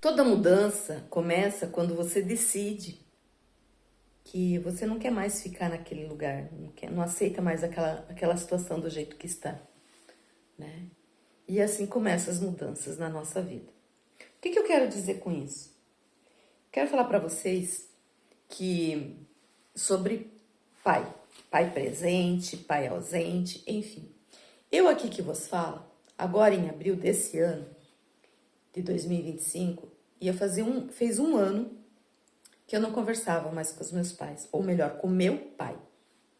Toda mudança começa quando você decide que você não quer mais ficar naquele lugar, não aceita mais aquela situação do jeito que está, né? E assim começam as mudanças na nossa vida. O que eu quero dizer com isso? Quero falar para vocês que sobre pai presente, pai ausente, enfim. Eu aqui que vos falo, agora em abril desse ano, de 2025, fez um ano que eu não conversava mais com os meus pais, ou melhor, com meu pai,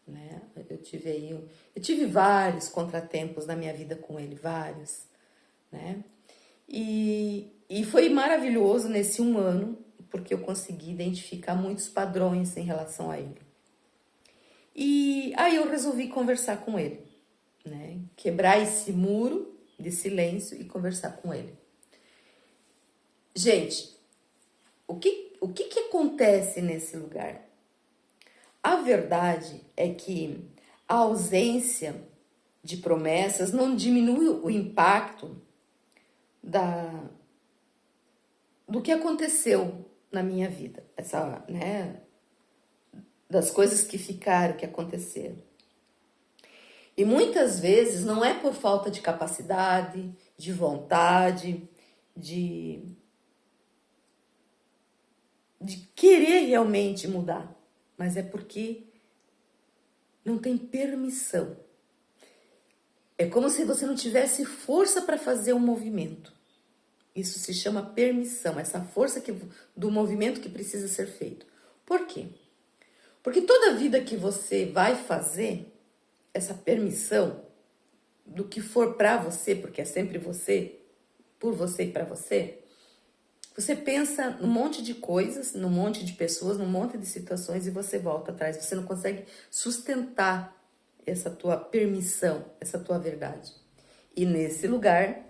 né? Eu tive vários contratempos na minha vida com ele, vários, né? E foi maravilhoso nesse um ano, porque eu consegui identificar muitos padrões em relação a ele. E aí eu resolvi conversar com ele, né? Quebrar esse muro de silêncio e conversar com ele. Gente, o que acontece nesse lugar? A verdade é que a ausência de promessas não diminui o impacto do que aconteceu na minha vida, né, das coisas que ficaram, que aconteceram. E muitas vezes não é por falta de capacidade, de vontade, de querer realmente mudar, mas é porque não tem permissão. É como se você não tivesse força para fazer um movimento. Isso se chama permissão, essa força do movimento que precisa ser feito. Por quê? Porque toda vida que você vai fazer, essa permissão do que for para você, porque é sempre você, por você e para você, você pensa num monte de coisas, num monte de pessoas, num monte de situações e você volta atrás. Você não consegue sustentar essa tua permissão, essa tua verdade. E nesse lugar,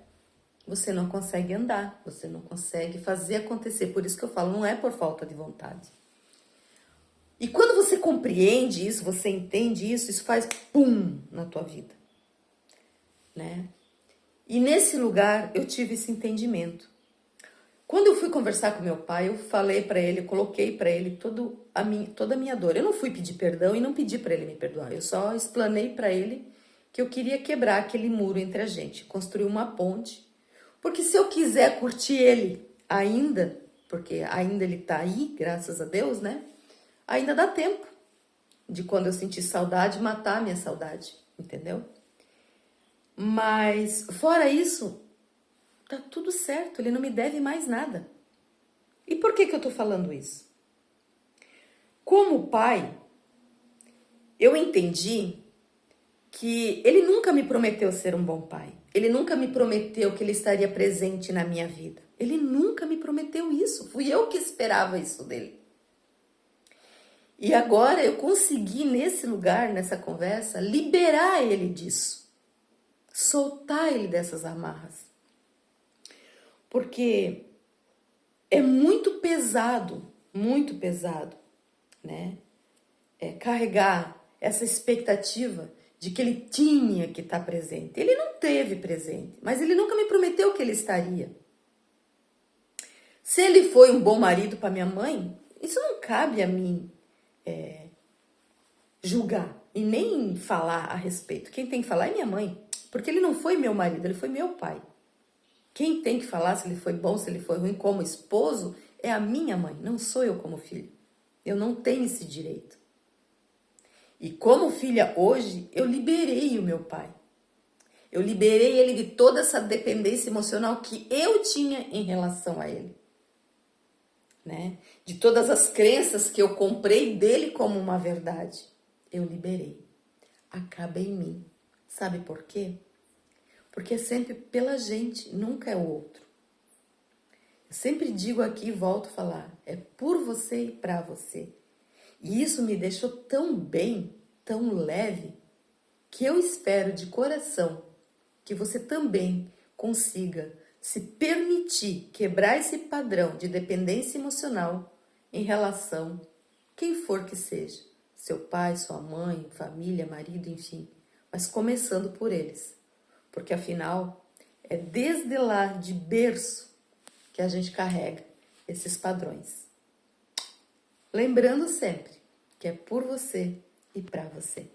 você não consegue andar, você não consegue fazer acontecer. Por isso que eu falo, não é por falta de vontade. E quando você compreende isso, você entende isso, isso faz pum na tua vida, né? E nesse lugar eu tive esse entendimento. Quando eu fui conversar com meu pai, eu falei para ele, eu coloquei para ele toda a minha dor. Eu não fui pedir perdão e não pedi para ele me perdoar. Eu só explanei para ele que eu queria quebrar aquele muro entre a gente, construir uma ponte. Porque se eu quiser curtir ele ainda, porque ainda ele tá aí, graças a Deus, né? Ainda dá tempo de quando eu sentir saudade, matar a minha saudade, entendeu? Mas fora isso, tá tudo certo, ele não me deve mais nada. E por que eu tô falando isso? Como pai, eu entendi que ele nunca me prometeu ser um bom pai. Ele nunca me prometeu que ele estaria presente na minha vida. Ele nunca me prometeu isso. Fui eu que esperava isso dele. E agora eu consegui, nesse lugar, nessa conversa, liberar ele disso. Soltar ele dessas amarras. Porque é muito pesado, né? Carregar essa expectativa de que ele tinha que estar presente. Ele não teve presente, mas ele nunca me prometeu que ele estaria. Se ele foi um bom marido para minha mãe, isso não cabe a mim julgar e nem falar a respeito. Quem tem que falar é minha mãe, porque ele não foi meu marido, ele foi meu pai. Quem tem que falar se ele foi bom, se ele foi ruim como esposo, é a minha mãe, não sou eu como filho. Eu não tenho esse direito. E como filha hoje, eu liberei o meu pai. Eu liberei ele de toda essa dependência emocional que eu tinha em relação a ele, né? De todas as crenças que eu comprei dele como uma verdade. Eu liberei. Acaba em mim. Sabe por quê? Porque é sempre pela gente, nunca é o outro. Eu sempre digo aqui e volto a falar, é por você e para você. E isso me deixou tão bem, tão leve, que eu espero de coração que você também consiga se permitir quebrar esse padrão de dependência emocional em relação a quem for que seja. Seu pai, sua mãe, família, marido, enfim. Mas começando por eles. Porque afinal, é desde lá de berço que a gente carrega esses padrões. Lembrando sempre que é por você e para você.